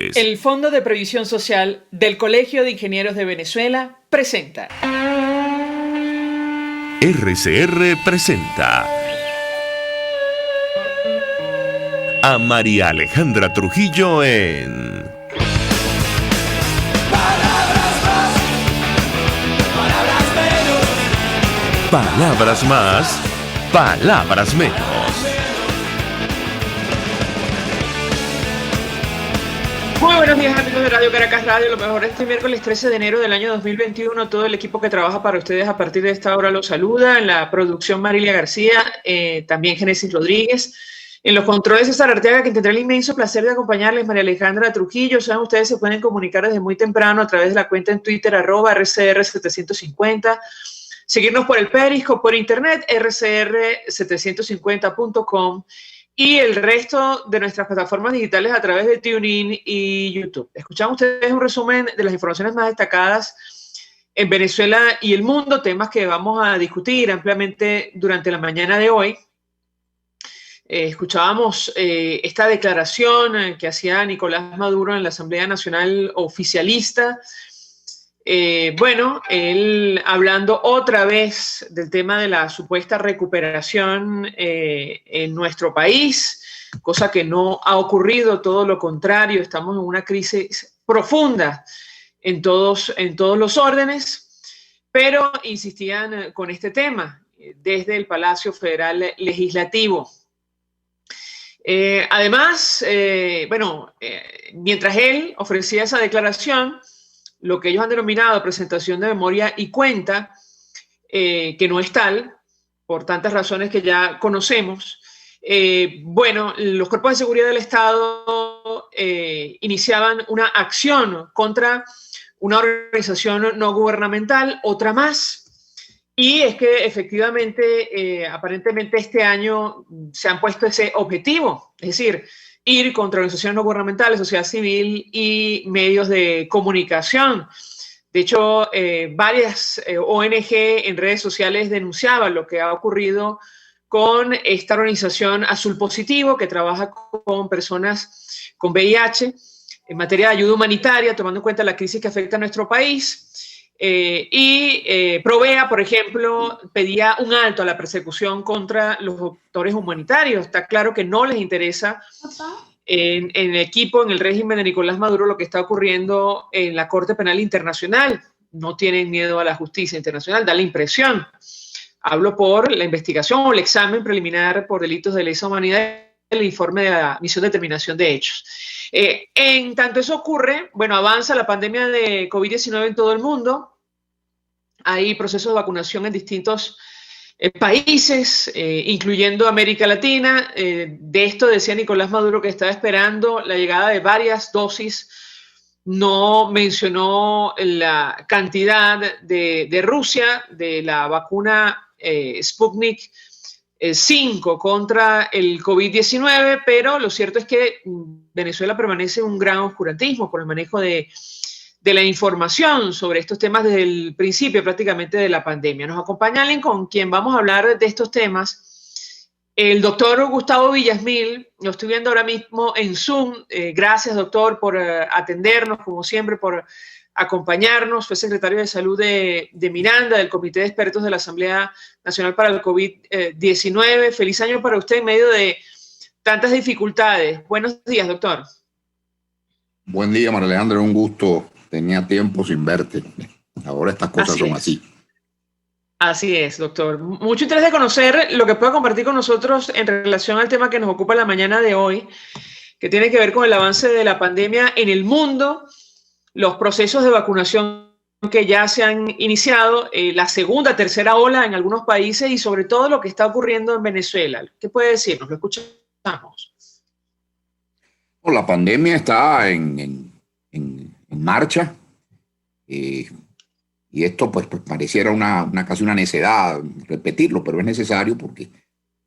Deportes. El Fondo de Previsión Social del Colegio de Ingenieros de Venezuela presenta. RCR presenta a María Alejandra Trujillo en Palabras más, palabras menos. Palabras más, palabras menos. Muy buenos días, amigos de Radio Caracas Radio. Lo mejor, este miércoles 13 de enero del año 2021. Todo el equipo que trabaja para ustedes a partir de esta hora los saluda. En la producción, Marilia García, también Génesis Rodríguez. En los controles, César Arteaga, que tendrá el inmenso placer de acompañarles, María Alejandra Trujillo. Saben, ustedes se pueden comunicar desde muy temprano a través de la cuenta en Twitter, @RCR750. Seguirnos por el Periscope, por internet, rcr750.com. Y el resto de nuestras plataformas digitales a través de TuneIn y YouTube. Escuchan ustedes un resumen de las informaciones más destacadas en Venezuela y el mundo, temas que vamos a discutir ampliamente durante la mañana de hoy. Escuchábamos esta declaración que hacía Nicolás Maduro en la Asamblea Nacional Oficialista. Él hablando otra vez del tema de la supuesta recuperación en nuestro país, cosa que no ha ocurrido, todo lo contrario, estamos en una crisis profunda en todos los órdenes, pero insistían con este tema desde el Palacio Federal Legislativo. Mientras él ofrecía esa declaración, lo que ellos han denominado presentación de memoria y cuenta, que no es tal, por tantas razones que ya conocemos. Los cuerpos de seguridad del Estado iniciaban una acción contra una organización no gubernamental, otra más, y es que efectivamente, aparentemente este año se han puesto ese objetivo, es decir, ir contra organizaciones no gubernamentales, sociedad civil y medios de comunicación. De hecho, varias ONG en redes sociales denunciaban lo que ha ocurrido con esta organización Azul Positivo, que trabaja con personas con VIH en materia de ayuda humanitaria, tomando en cuenta la crisis que afecta a nuestro país. Provea, por ejemplo, pedía un alto a la persecución contra los doctores humanitarios. Está claro que no les interesa en el equipo, en el régimen de Nicolás Maduro, lo que está ocurriendo en la Corte Penal Internacional. No tienen miedo a la justicia internacional, da la impresión. Hablo por la investigación o el examen preliminar por delitos de lesa humanidad, el informe de la Misión de Determinación de Hechos. En tanto eso ocurre, avanza la pandemia de COVID-19 en todo el mundo. Hay procesos de vacunación en distintos países, incluyendo América Latina. De esto decía Nicolás Maduro que estaba esperando la llegada de varias dosis. No mencionó la cantidad de Rusia, de la vacuna Sputnik 5 contra el COVID-19, pero lo cierto es que Venezuela permanece en un gran oscurantismo por el manejo de la información sobre estos temas desde el principio prácticamente de la pandemia. Nos acompaña alguien con quien vamos a hablar de estos temas, el doctor Gustavo Villasmil. Lo estoy viendo ahora mismo en Zoom. Gracias, doctor, por atendernos, como siempre, por acompañarnos. Fue secretario de Salud de Miranda, del Comité de Expertos de la Asamblea Nacional para el COVID-19. Feliz año para usted en medio de tantas dificultades. Buenos días, doctor. Buen día, María Alejandra, un gusto. Tenía tiempo sin verte. Ahora estas cosas son así. Así es, doctor. Mucho interés de conocer lo que pueda compartir con nosotros en relación al tema que nos ocupa la mañana de hoy, que tiene que ver con el avance de la pandemia en el mundo, los procesos de vacunación que ya se han iniciado, la segunda, tercera ola en algunos países y sobre todo lo que está ocurriendo en Venezuela. ¿Qué puede decirnos? Lo escuchamos. La pandemia está en marcha, y esto pues pareciera casi una necedad repetirlo, pero es necesario porque en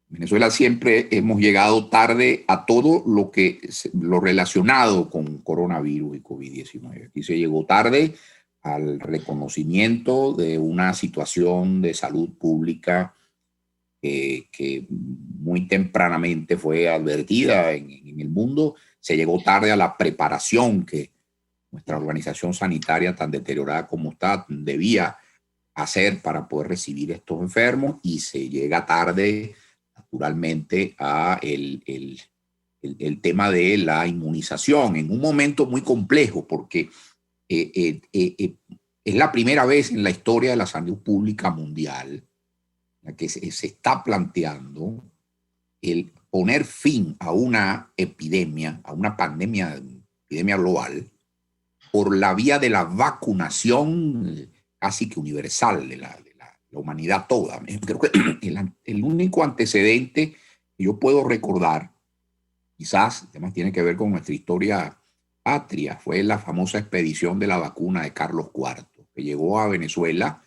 Venezuela siempre hemos llegado tarde a todo lo relacionado con coronavirus y COVID-19. Aquí se llegó tarde al reconocimiento de una situación de salud pública que muy tempranamente fue advertida en el mundo. se llegó tarde a la preparación que nuestra organización sanitaria, tan deteriorada como está, debía hacer para poder recibir estos enfermos, y se llega tarde, naturalmente, a el tema de la inmunización en un momento muy complejo, porque es la primera vez en la historia de la salud pública mundial en la que se está planteando el poner fin a una epidemia, a una epidemia global, por la vía de la vacunación casi que universal de la humanidad toda. Creo que el único antecedente que yo puedo recordar, quizás además tiene que ver con nuestra historia patria, fue la famosa expedición de la vacuna de Carlos IV, que llegó a Venezuela.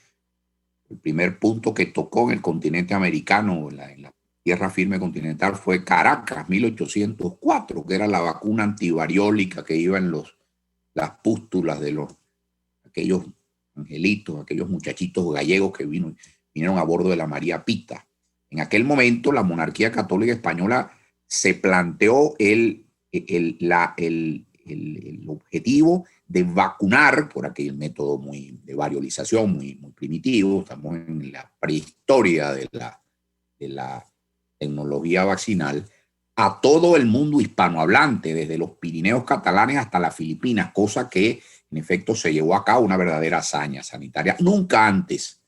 El primer punto que tocó en el continente americano, en la tierra firme continental, fue Caracas, 1804, que era la vacuna antivariólica que iba en las pústulas de aquellos angelitos, aquellos muchachitos gallegos que vinieron a bordo de la María Pita. En aquel momento la monarquía católica española se planteó el objetivo de vacunar por aquel método de variolización muy primitivo. Estamos en la prehistoria de la tecnología vaccinal, a todo el mundo hispanohablante, desde los Pirineos catalanes hasta las Filipinas, cosa que en efecto se llevó a cabo, una verdadera hazaña sanitaria. Nunca antes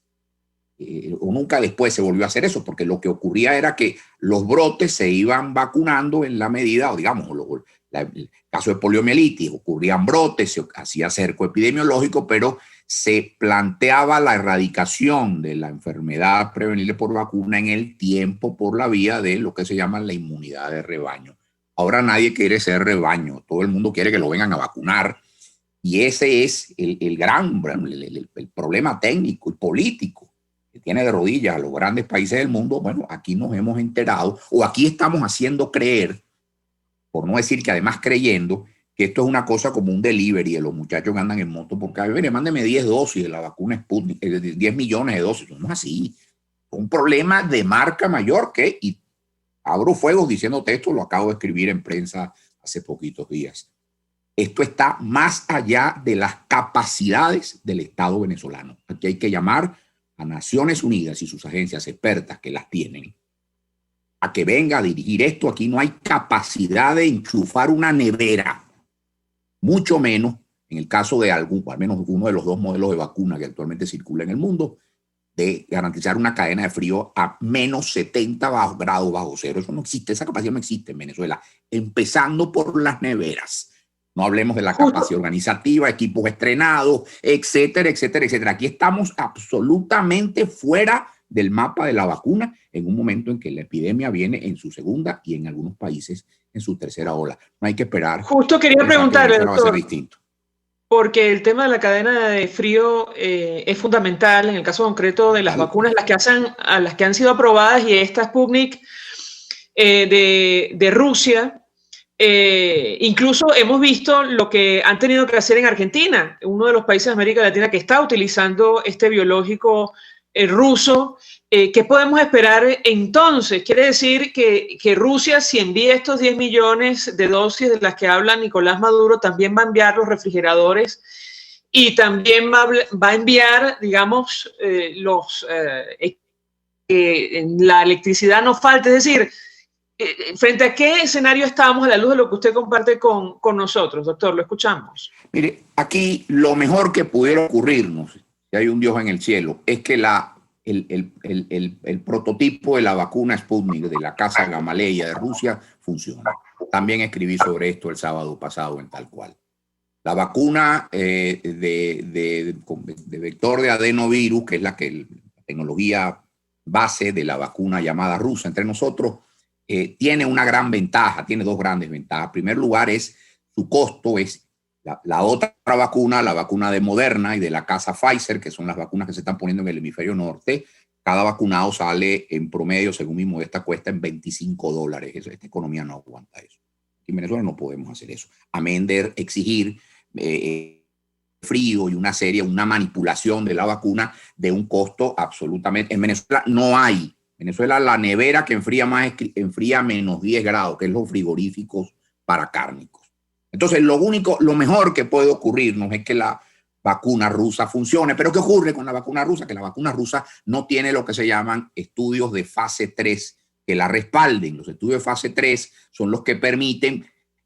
o nunca después se volvió a hacer eso, porque lo que ocurría era que los brotes se iban vacunando en la medida, o digamos, el caso de poliomielitis, ocurrían brotes, se hacía cerco epidemiológico, pero se planteaba la erradicación de la enfermedad prevenible por vacuna en el tiempo por la vía de lo que se llama la inmunidad de rebaño. Ahora nadie quiere ser rebaño, todo el mundo quiere que lo vengan a vacunar, y ese es el problema técnico y político que tiene de rodillas a los grandes países del mundo. Bueno, aquí nos hemos enterado, o aquí estamos haciendo creer, por no decir que además creyendo, que esto es una cosa como un delivery de los muchachos que andan en moto por calle. Mire, mándeme 10 dosis de la vacuna Sputnik, 10 millones de dosis. No es así. Es un problema de marca mayor que, y abro fuego diciéndote esto, lo acabo de escribir en prensa hace poquitos días. Esto está más allá de las capacidades del Estado venezolano. Aquí hay que llamar a Naciones Unidas y sus agencias expertas, que las tienen, a que venga a dirigir esto. Aquí no hay capacidad de enchufar una nevera, mucho menos en el caso de al menos uno de los dos modelos de vacuna que actualmente circula en el mundo, de garantizar una cadena de frío a menos 70 grados bajo cero. Eso no existe, esa capacidad no existe en Venezuela, empezando por las neveras. No hablemos de la capacidad organizativa, equipos estrenados, etcétera, etcétera, etcétera. Aquí estamos absolutamente fuera del mapa de la vacuna en un momento en que la epidemia viene en su segunda y en algunos países en su tercera ola. No hay que esperar. Justo quería preguntarle, doctor, va a ser distinto. Porque el tema de la cadena de frío es fundamental en el caso concreto de las vacunas, las que han sido aprobadas, y esta Sputnik de Rusia. Incluso hemos visto lo que han tenido que hacer en Argentina, uno de los países de América Latina que está utilizando este biológico ruso. ¿Qué podemos esperar entonces? Quiere decir que Rusia, si envía estos 10 millones de dosis de las que habla Nicolás Maduro, también va a enviar los refrigeradores y también va a enviar, digamos, la electricidad no falte. Es decir, ¿frente a qué escenario estábamos a la luz de lo que usted comparte con nosotros, doctor? Lo escuchamos. Mire, aquí lo mejor que pudiera ocurrirnos, si hay un Dios en el cielo, es que el prototipo de la vacuna Sputnik de la Casa Gamaleya de Rusia funciona. También escribí sobre esto el sábado pasado en Tal Cual. La vacuna de vector de adenovirus, que es la tecnología base de la vacuna llamada rusa entre nosotros, tiene una gran ventaja, tiene dos grandes ventajas. En primer lugar, su costo es la otra vacuna, la vacuna de Moderna y de la casa Pfizer, que son las vacunas que se están poniendo en el hemisferio norte. Cada vacunado sale en promedio, según mi modesta cuesta, en $25. Esta economía no aguanta eso. En Venezuela no podemos hacer eso. Amén de exigir frío y una manipulación de la vacuna de un costo absolutamente. En Venezuela no hay. En Venezuela la nevera que enfría más enfría a menos 10 grados, que es los frigoríficos para cárnicos. Entonces, lo mejor que puede ocurrirnos es que la vacuna rusa funcione. Pero ¿qué ocurre con la vacuna rusa? Que la vacuna rusa no tiene lo que se llaman estudios de fase 3 que la respalden. Los estudios de fase 3 son los que permiten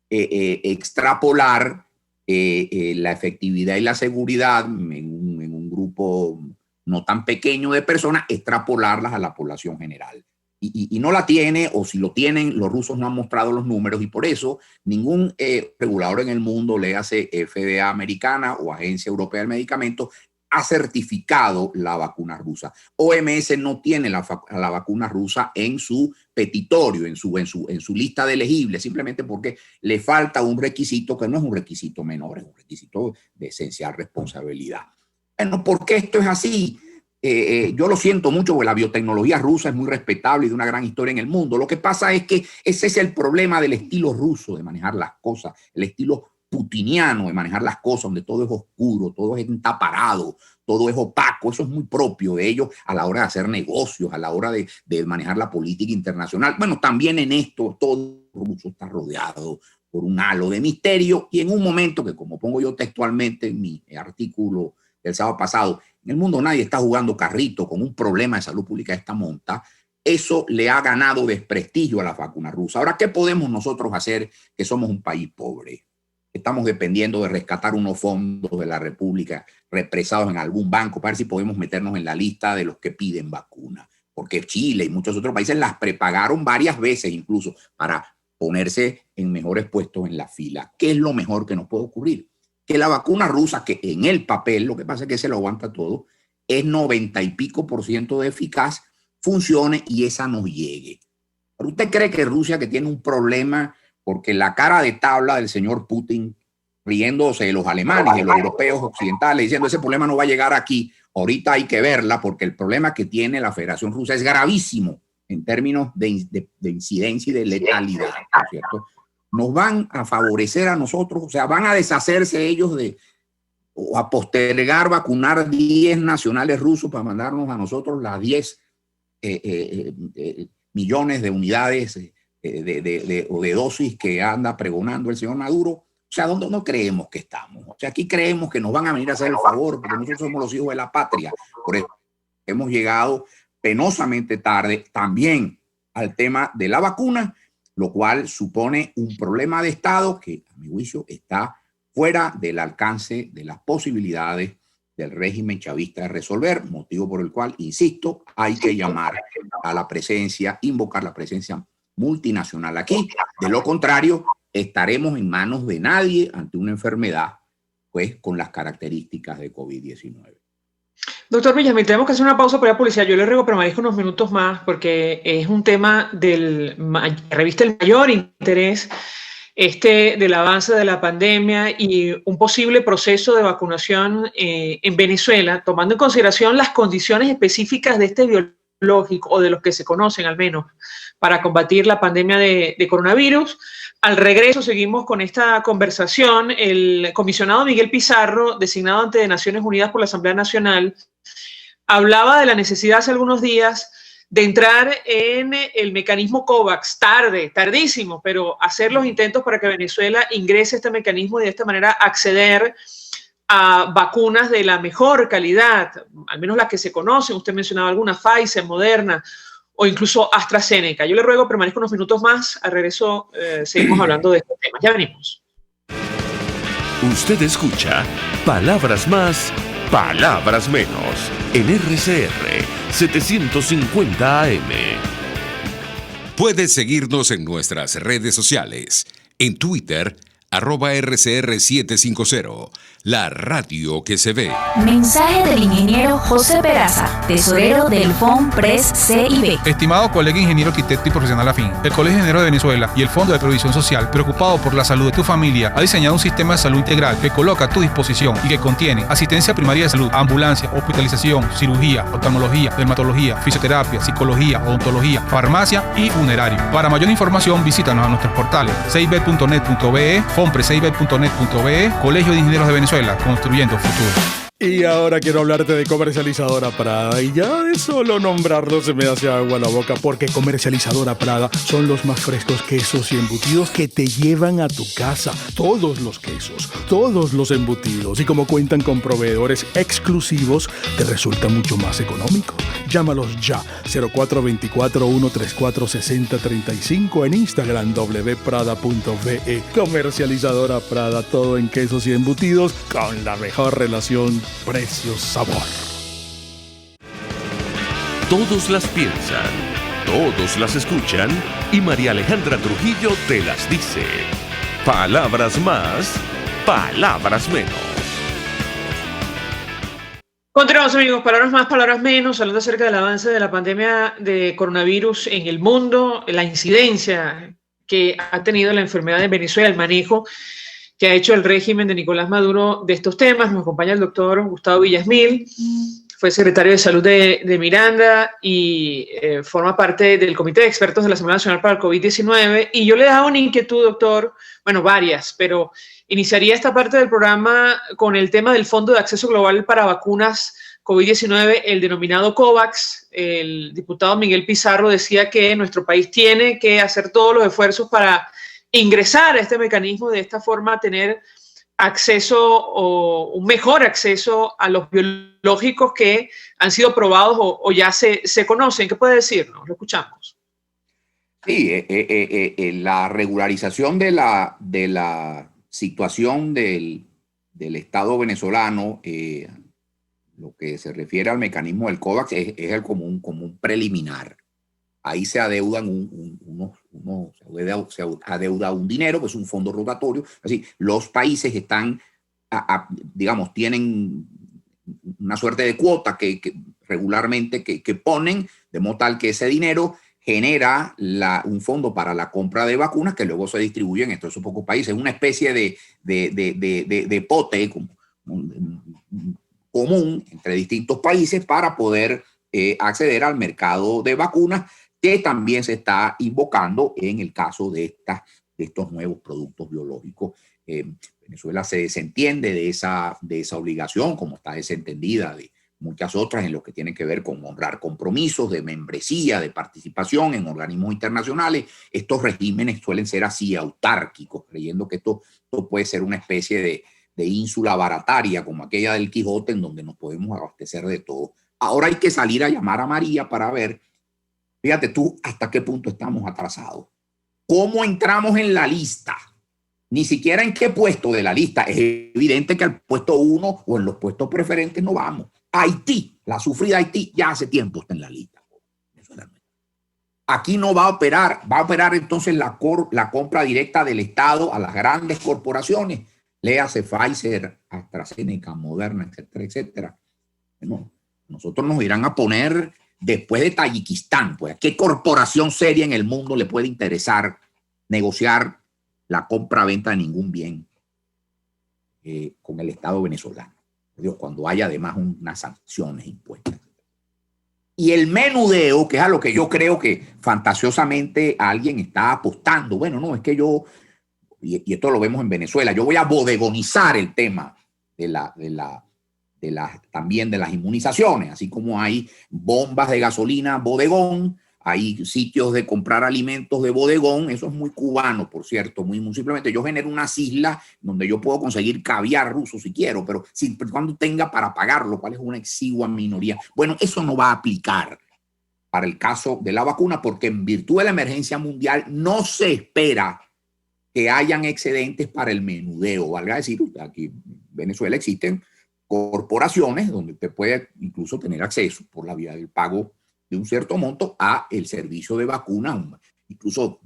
extrapolar la efectividad y la seguridad en un grupo no tan pequeño de personas, extrapolarlas a la población general. Y no la tiene, o si lo tienen, los rusos no han mostrado los números, y por eso ningún regulador en el mundo, léase FDA americana o Agencia Europea del Medicamento, ha certificado la vacuna rusa. OMS no tiene la vacuna rusa en su petitorio, en su lista de elegibles, simplemente porque le falta un requisito que no es un requisito menor, es un requisito de esencial responsabilidad. Bueno, ¿por qué esto es así? Yo lo siento mucho, porque la biotecnología rusa es muy respetable y de una gran historia en el mundo. Lo que pasa es que ese es el problema del estilo ruso de manejar las cosas, el estilo putiniano de manejar las cosas, donde todo es oscuro, todo es entaparado, todo es opaco. Eso es muy propio de ellos a la hora de hacer negocios, a la hora de manejar la política internacional. Bueno, también en esto todo ruso está rodeado por un halo de misterio, y en un momento que, como pongo yo textualmente en mi artículo del sábado pasado, en el mundo nadie está jugando carrito con un problema de salud pública de esta monta. Eso le ha ganado desprestigio a la vacuna rusa. Ahora, ¿qué podemos nosotros hacer que somos un país pobre? Estamos dependiendo de rescatar unos fondos de la República represados en algún banco para ver si podemos meternos en la lista de los que piden vacuna. Porque Chile y muchos otros países las prepagaron varias veces incluso para ponerse en mejores puestos en la fila. ¿Qué es lo mejor que nos puede ocurrir? Que la vacuna rusa, que en el papel, lo que pasa es que se lo aguanta todo, es 90 y pico % de eficaz, funcione y esa nos llegue. ¿Pero usted cree que Rusia, que tiene un problema porque la cara de tabla del señor Putin, riéndose de los alemanes y de los europeos occidentales, diciendo ese problema no va a llegar aquí, ahorita hay que verla, porque el problema que tiene la Federación Rusa es gravísimo en términos de incidencia y de letalidad, ¿no es cierto? Nos van a favorecer a nosotros, o sea, van a deshacerse ellos o a postergar vacunar 10 nacionales rusos para mandarnos a nosotros las 10 millones de unidades o de dosis que anda pregonando el señor Maduro. O sea, ¿dónde no creemos que estamos? O sea, aquí creemos que nos van a venir a hacer el favor, porque nosotros somos los hijos de la patria. Por eso hemos llegado penosamente tarde también al tema de la vacuna, lo cual supone un problema de Estado que, a mi juicio, está fuera del alcance de las posibilidades del régimen chavista de resolver, motivo por el cual, insisto, hay que llamar a la presencia, invocar la presencia multinacional aquí. De lo contrario, estaremos en manos de nadie ante una enfermedad, pues, con las características de COVID-19. Doctor Villamil, tenemos que hacer una pausa para la publicidad. Yo le ruego que permanezca unos minutos más porque es un tema que reviste el mayor interés del avance de la pandemia y un posible proceso de vacunación en Venezuela, tomando en consideración las condiciones específicas de este biológico, o de los que se conocen al menos, para combatir la pandemia de coronavirus. Al regreso seguimos con esta conversación. El comisionado Miguel Pizarro, designado ante Naciones Unidas por la Asamblea Nacional, hablaba de la necesidad hace algunos días de entrar en el mecanismo COVAX, tardísimo, pero hacer los intentos para que Venezuela ingrese a este mecanismo y de esta manera acceder a vacunas de la mejor calidad, al menos las que se conocen. Usted mencionaba algunas, Pfizer, Moderna o incluso AstraZeneca. Yo le ruego permanezca unos minutos más. Al regreso seguimos hablando de este tema. Ya venimos. Usted escucha Palabras Más, Palabras Menos en RCR 750 AM. Puedes seguirnos en nuestras redes sociales. En Twitter, @RCR750, la radio que se ve. Mensaje del ingeniero José Peraza, tesorero del FONPRES CIB. Estimado colega ingeniero arquitecto y profesional afín, el Colegio de Ingenieros de Venezuela y el Fondo de Previsión Social, preocupado por la salud de tu familia, ha diseñado un sistema de salud integral que coloca a tu disposición y que contiene asistencia primaria de salud, ambulancia, hospitalización, cirugía, oftalmología, dermatología, fisioterapia, psicología, odontología, farmacia y funerario. Para mayor información, visítanos a nuestros portales cib.net.be, fonprescib.net.be, Colegio de Ingenieros de Venezuela, construyendo futuro. Y ahora quiero hablarte de Comercializadora Prada, y ya de solo nombrarlo se me hace agua la boca, porque Comercializadora Prada son los más frescos quesos y embutidos que te llevan a tu casa. Todos los quesos, todos los embutidos, y como cuentan con proveedores exclusivos, te resulta mucho más económico. Llámalos ya, 0424-134-6035, en Instagram wprada.ve. Comercializadora Prada, todo en quesos y embutidos con la mejor relación precio-sabor. Todos las piensan, todos las escuchan y María Alejandra Trujillo te las dice. Palabras más, palabras menos. Continuamos, amigos, palabras más, palabras menos, hablando acerca del avance de la pandemia de coronavirus en el mundo, la incidencia que ha tenido la enfermedad en Venezuela, el manejo que ha hecho el régimen de Nicolás Maduro de estos temas. Nos acompaña el doctor Gustavo Villasmil, fue secretario de Salud de Miranda y forma parte del Comité de Expertos de la Asamblea Nacional para el COVID-19. Y yo le daba una inquietud, doctor, bueno, varias, pero iniciaría esta parte del programa con el tema del Fondo de Acceso Global para Vacunas COVID-19, el denominado COVAX. El diputado Miguel Pizarro decía que nuestro país tiene que hacer todos los esfuerzos para ingresar a este mecanismo, de esta forma tener acceso o un mejor acceso a los biológicos que han sido probados o ya se conocen. ¿Qué puede decirnos? Lo escuchamos. Sí, la regularización de la situación del Estado venezolano, lo que se refiere al mecanismo del COVAX, es el común preliminar. Ahí se adeudan se adeuda un dinero, que es un fondo rotatorio. Así, los países están, digamos, tienen una suerte de cuota que regularmente que ponen, de modo tal que ese dinero genera un fondo para la compra de vacunas que luego se distribuyen en todos esos pocos países. Es una especie de pote común entre distintos países para poder acceder al mercado de vacunas, que también se está invocando en el caso de estos nuevos productos biológicos. Venezuela se desentiende de esa obligación, como está desentendida de muchas otras en lo que tiene que ver con honrar compromisos de membresía, de participación en organismos internacionales. Estos regímenes suelen ser así, autárquicos, creyendo que esto puede ser una especie de ínsula barataria, como aquella del Quijote, en donde nos podemos abastecer de todo. Ahora hay que salir a llamar a María para ver, fíjate tú, hasta qué punto estamos atrasados. ¿Cómo entramos en la lista? Ni siquiera en qué puesto de la lista. Es evidente que al puesto 1 o en los puestos preferentes no vamos. Haití, la sufrida Haití, ya hace tiempo está en la lista. Aquí no va a operar entonces la compra directa del Estado a las grandes corporaciones. Léase Pfizer, AstraZeneca, Moderna, etcétera, etcétera. Bueno, nosotros nos irán a poner después de Tayikistán. Pues, ¿a qué corporación seria en el mundo le puede interesar negociar la compra-venta de ningún bien con el Estado venezolano? Dios, cuando haya además unas sanciones impuestas. Y el menudeo, que es a lo que yo creo que fantasiosamente alguien está apostando. Bueno, no, es que yo, y esto lo vemos en Venezuela, yo voy a bodegonizar el tema también de las inmunizaciones, así como hay bombas de gasolina bodegón, hay sitios de comprar alimentos de bodegón. Eso es muy cubano, por cierto, muy simplemente yo genero unas islas donde yo puedo conseguir caviar ruso si quiero, pero siempre y cuando tenga para pagarlo, cual es una exigua minoría. Bueno, eso no va a aplicar para el caso de la vacuna, porque en virtud de la emergencia mundial no se espera que hayan excedentes para el menudeo. Valga decir, aquí en Venezuela existen corporaciones donde usted puede incluso tener acceso por la vía del pago de un cierto monto a el servicio de vacunas, incluso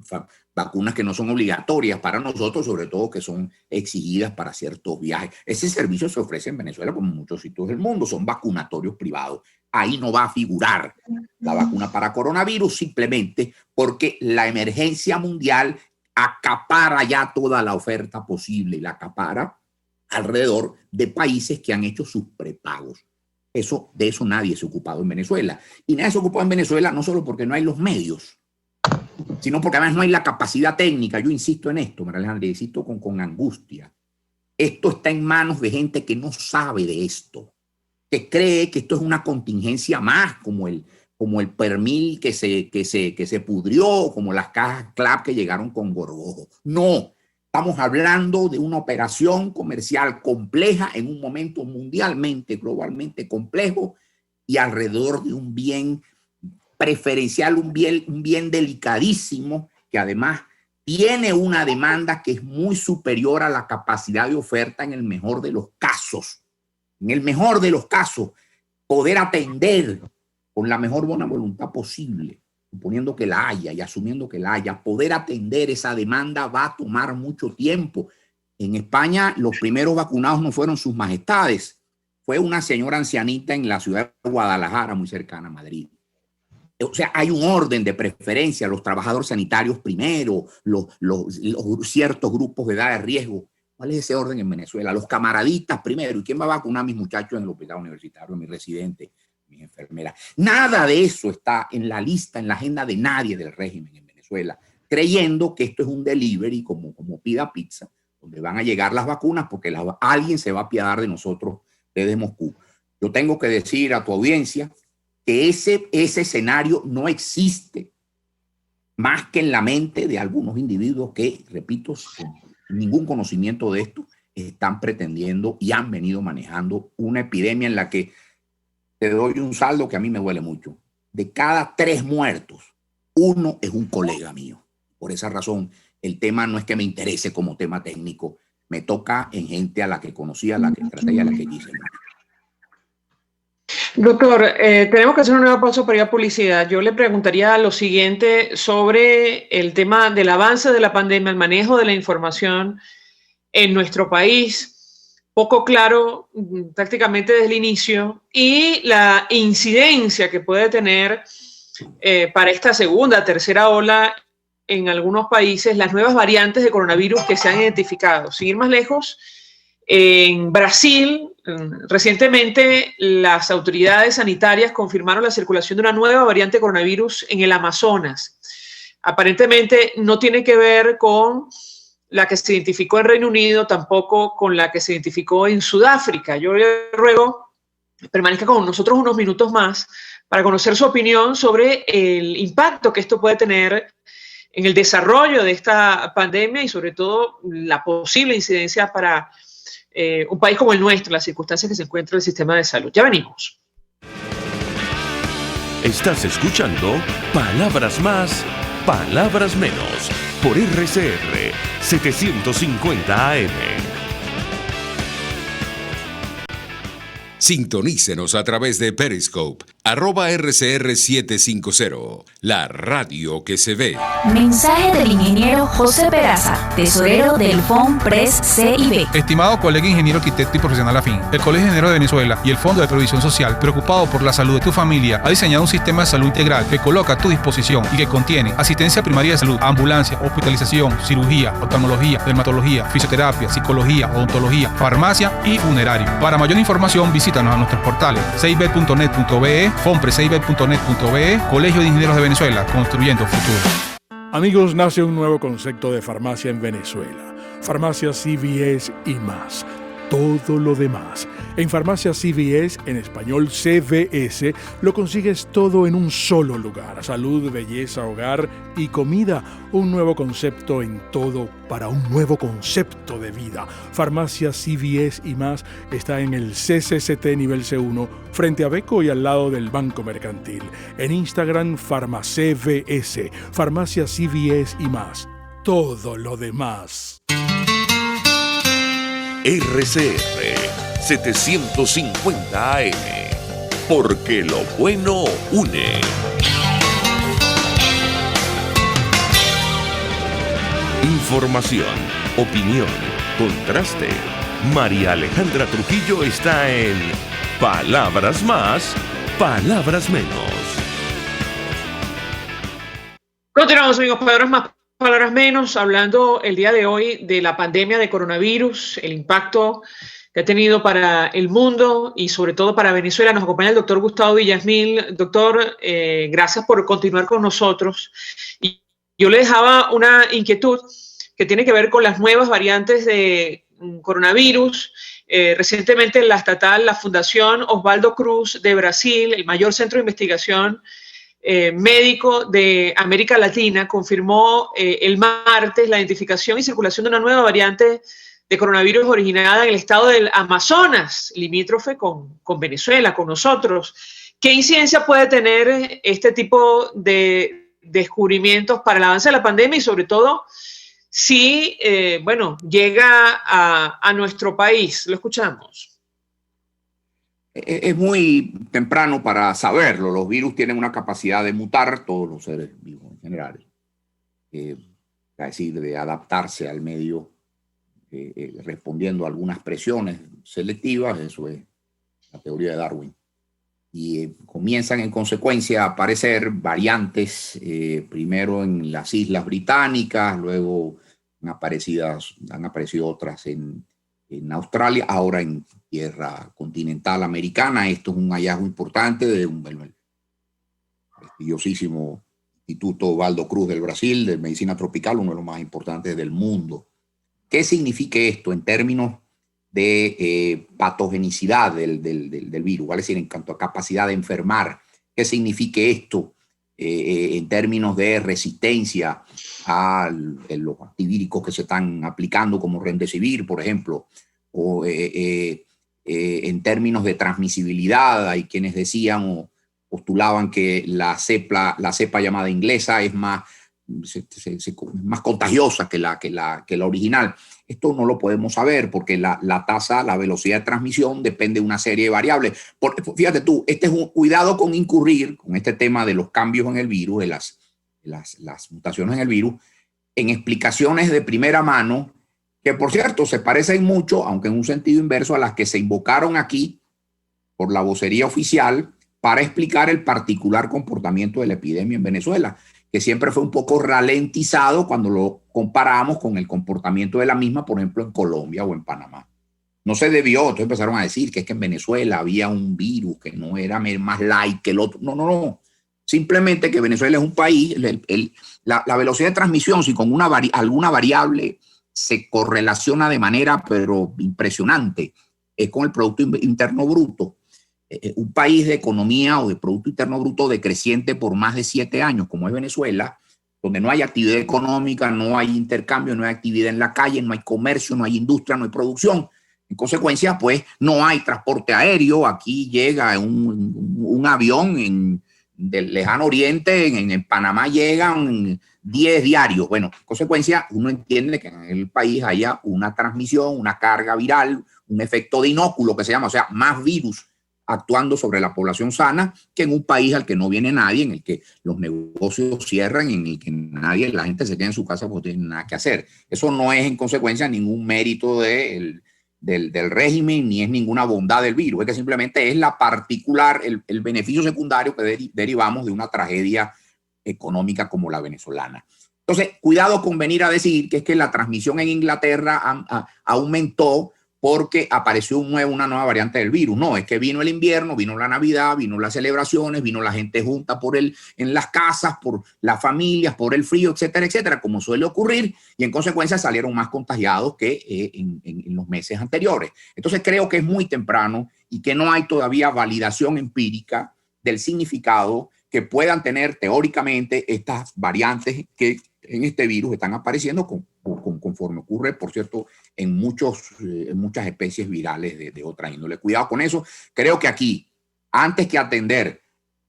vacunas que no son obligatorias para nosotros, sobre todo que son exigidas para ciertos viajes. Ese servicio se ofrece en Venezuela como en muchos sitios del mundo, son vacunatorios privados. Ahí no va a figurar la vacuna para coronavirus, simplemente porque la emergencia mundial acapara ya toda la oferta posible y la acapara alrededor de países que han hecho sus prepagos. De eso nadie se ha ocupado en Venezuela. Y nadie se ha ocupado en Venezuela no solo porque no hay los medios, sino porque además no hay la capacidad técnica. Yo insisto en esto, María Alejandra, insisto con angustia. Esto está en manos de gente que no sabe de esto. que cree que esto es una contingencia más, como el pernil que se pudrió, como las cajas Clap que llegaron con gorgojo. No, estamos hablando de una operación comercial compleja en un momento mundialmente, globalmente complejo y alrededor de un bien preferencial, un bien delicadísimo que además tiene una demanda que es muy superior a la capacidad de oferta en el mejor de los casos. En el mejor de los casos, poder atender con la mejor buena voluntad posible, suponiendo que la haya y asumiendo que la haya, poder atender esa demanda va a tomar mucho tiempo. En España, los primeros vacunados no fueron sus majestades, fue una señora ancianita en la ciudad de Guadalajara, muy cercana a Madrid. O sea, hay un orden de preferencia, los trabajadores sanitarios primero, los ciertos grupos de edad de riesgo. ¿Cuál es ese orden en Venezuela? Los camaraditas primero. ¿Y quién va a vacunar a mis muchachos en el hospital universitario, mis residentes, mis enfermeras? Nada de eso está en la lista, en la agenda de nadie del régimen en Venezuela, creyendo que esto es un delivery como pida pizza, donde van a llegar las vacunas porque alguien se va a apiadar de nosotros desde Moscú. Yo tengo que decir a tu audiencia que ese escenario no existe más que en la mente de algunos individuos que, repito, sin ningún conocimiento de esto, están pretendiendo y han venido manejando una epidemia en la que te doy un saldo que a mí me duele mucho. De cada 3 muertos, 1 es un colega mío. Por esa razón, el tema no es que me interese como tema técnico, me toca en gente a la que conocí, a la que traté y a la que quise. Doctor, tenemos que hacer una nueva pausa para ir a publicidad. Yo le preguntaría lo siguiente sobre el tema del avance de la pandemia, el manejo de la información en nuestro país, poco claro prácticamente desde el inicio, y la incidencia que puede tener para esta segunda, tercera ola en algunos países, las nuevas variantes de coronavirus que se han identificado. Sin ir más lejos, en Brasil, recientemente las autoridades sanitarias confirmaron la circulación de una nueva variante de coronavirus en el Amazonas. Aparentemente no tiene que ver con la que se identificó en Reino Unido, tampoco con la que se identificó en Sudáfrica. Yo le ruego permanezca con nosotros unos minutos más para conocer su opinión sobre el impacto que esto puede tener en el desarrollo de esta pandemia y sobre todo la posible incidencia para un país como el nuestro, las circunstancias que se encuentra el sistema de salud. Ya venimos. Estás escuchando Palabras Más, Palabras Menos por RCR 750 AM. Sintonícenos a través de Periscope, @RCR750, la radio que se ve. Mensaje del ingeniero José Peraza, tesorero del FONPRES CIB. Estimado colega ingeniero, arquitecto y profesional afín, el Colegio de Ingenieros de Venezuela y el Fondo de Previsión Social, preocupado por la salud de tu familia, ha diseñado un sistema de salud integral que coloca a tu disposición y que contiene asistencia primaria de salud, ambulancia, hospitalización, cirugía, oftalmología, dermatología, fisioterapia, psicología, odontología, farmacia y funerario. Para mayor información, visítanos a nuestros portales cib.net.be, fonprescib.net.be, Colegio de Ingenieros de Venezuela, construyendo futuro. Amigos, nace un nuevo concepto de farmacia en Venezuela. Farmacia CVS y más. Todo lo demás. En Farmacia CVS, en español CVS, lo consigues todo en un solo lugar. Salud, belleza, hogar y comida. Un nuevo concepto en todo para un nuevo concepto de vida. Farmacia CVS y más está en el CCCT nivel C1, frente a Beco y al lado del Banco Mercantil. En Instagram, FarmaCVS. Farmacia CVS y más. Todo lo demás. RCR 750 AM, porque lo bueno une. Información, opinión, contraste. María Alejandra Trujillo está en Palabras Más, Palabras Menos. Continuamos, amigos, Palabras Más, Palabras Menos, hablando el día de hoy de la pandemia de coronavirus, el impacto que ha tenido para el mundo y sobre todo para Venezuela. Nos acompaña el doctor Gustavo Villasmil. Doctor, gracias por continuar con nosotros. Y yo le dejaba una inquietud que tiene que ver con las nuevas variantes de coronavirus. Recientemente la Fundación Osvaldo Cruz de Brasil, el mayor centro de investigación médico de América Latina, confirmó el martes la identificación y circulación de una nueva variante de coronavirus originada en el estado del Amazonas, limítrofe con Venezuela, con nosotros. ¿Qué incidencia puede tener este tipo de descubrimientos para el avance de la pandemia y sobre todo si, llega a nuestro país? Lo escuchamos. Es muy temprano para saberlo. Los virus tienen una capacidad de mutar, todos los seres vivos en general. Es decir, de adaptarse al medio respondiendo a algunas presiones selectivas. Eso es la teoría de Darwin. Y comienzan en consecuencia a aparecer variantes, primero en las Islas Británicas, luego han aparecido otras en Australia, ahora en tierra continental americana. Esto es un hallazgo importante de un prestigiosísimo Instituto Osvaldo Cruz del Brasil, de medicina tropical, uno de los más importantes del mundo. ¿Qué significa esto en términos de patogenicidad del virus? Es decir, en cuanto a capacidad de enfermar. ¿Qué significa esto en términos de resistencia a los antivíricos que se están aplicando, como Remdesivir, por ejemplo? O en términos de transmisibilidad, hay quienes decían o postulaban que la cepa llamada inglesa es más contagiosa que la original. Esto no lo podemos saber porque la velocidad de transmisión depende de una serie de variables. Fíjate tú, este es un cuidado con incurrir con este tema de los cambios en el virus, de las mutaciones en el virus, en explicaciones de primera mano que, por cierto, se parecen mucho, aunque en un sentido inverso, a las que se invocaron aquí por la vocería oficial para explicar el particular comportamiento de la epidemia en Venezuela, que siempre fue un poco ralentizado cuando lo comparamos con el comportamiento de la misma, por ejemplo, en Colombia o en Panamá. No se debió, entonces empezaron a decir que es que en Venezuela había un virus que no era más light que el otro. No. Simplemente que Venezuela es un país, la velocidad de transmisión, si con alguna variable se correlaciona de manera pero impresionante, es con el Producto Interno Bruto. Un país de economía o de Producto Interno Bruto decreciente por más de 7 años, como es Venezuela, donde no hay actividad económica, no hay intercambio, no hay actividad en la calle, no hay comercio, no hay industria, no hay producción. En consecuencia, pues no hay transporte aéreo. Aquí llega un avión del lejano oriente, en Panamá llegan 10 diarios. Bueno, en consecuencia, uno entiende que en el país haya una transmisión, una carga viral, un efecto de inóculo que se llama, o sea, más virus actuando sobre la población sana que en un país al que no viene nadie, en el que los negocios cierran, en el que la gente se queda en su casa porque no tiene nada que hacer. Eso no es en consecuencia ningún mérito del régimen, ni es ninguna bondad del virus, es que simplemente es la particular, el beneficio secundario que derivamos de una tragedia económica como la venezolana. Entonces, cuidado con venir a decir que es que la transmisión en Inglaterra aumentó porque apareció una nueva variante del virus. No, es que vino el invierno, vino la Navidad, vino las celebraciones, vino la gente junta en las casas, por las familias, por el frío, etcétera, etcétera, como suele ocurrir, y en consecuencia salieron más contagiados que en los meses anteriores. Entonces creo que es muy temprano y que no hay todavía validación empírica del significado que puedan tener teóricamente estas variantes que en este virus están apareciendo conforme ocurre, por cierto, en muchas especies virales de otra índole. Cuidado con eso. Creo que aquí, antes que atender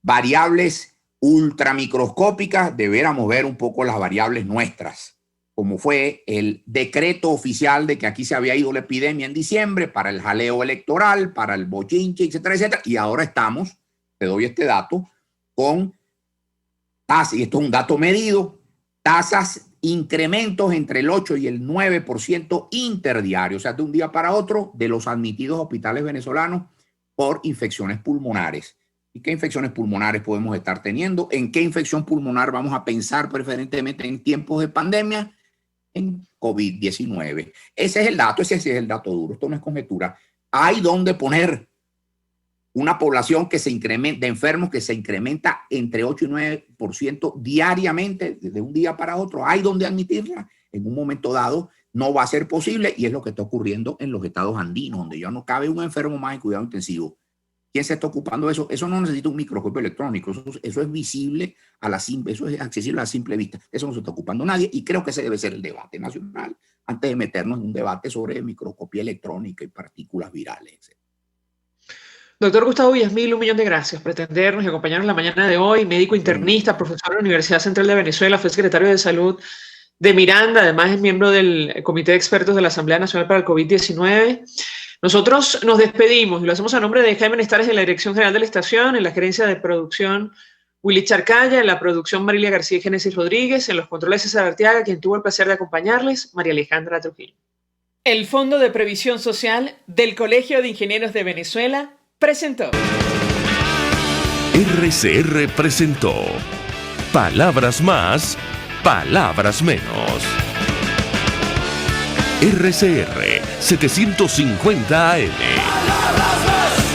variables ultramicroscópicas, deberíamos ver un poco las variables nuestras, como fue el decreto oficial de que aquí se había ido la epidemia en diciembre para el jaleo electoral, para el bochinche, etcétera, etcétera. Y ahora estamos, te doy este dato, con tasas, y esto es un dato medido, tasas, incrementos entre el 8 y el 9% interdiario, o sea, de un día para otro, de los admitidos a hospitales venezolanos por infecciones pulmonares. ¿Y qué infecciones pulmonares podemos estar teniendo? ¿En qué infección pulmonar vamos a pensar preferentemente en tiempos de pandemia? En COVID-19. Ese es el dato, ese es el dato duro. Esto no es conjetura. Hay donde poner una población que se incrementa, de enfermos que se incrementa entre 8 y 9% diariamente, de un día para otro. Hay donde admitirla en un momento dado no va a ser posible y es lo que está ocurriendo en los estados andinos, donde ya no cabe un enfermo más en cuidado intensivo. ¿Quién se está ocupando de eso? Eso no necesita un microscopio electrónico, eso es visible eso es accesible a la simple vista. Eso no se está ocupando nadie y creo que ese debe ser el debate nacional antes de meternos en un debate sobre microscopía electrónica y partículas virales, etc. Doctor Gustavo Villasmil, 1 millón de gracias por atendernos y acompañarnos la mañana de hoy. Médico internista, profesor de la Universidad Central de Venezuela, fue secretario de Salud de Miranda, además es miembro del Comité de Expertos de la Asamblea Nacional para el COVID-19. Nosotros nos despedimos y lo hacemos a nombre de Jaime Nestares de la Dirección General de la Estación, en la gerencia de producción Willy Charcaya, en la producción Marilia García y Génesis Rodríguez, en los controles César Arteaga, quien tuvo el placer de acompañarles, María Alejandra Trujillo. El Fondo de Previsión Social del Colegio de Ingenieros de Venezuela presentó. RCR presentó Palabras Más, Palabras Menos. RCR 750 AM. Palabras más.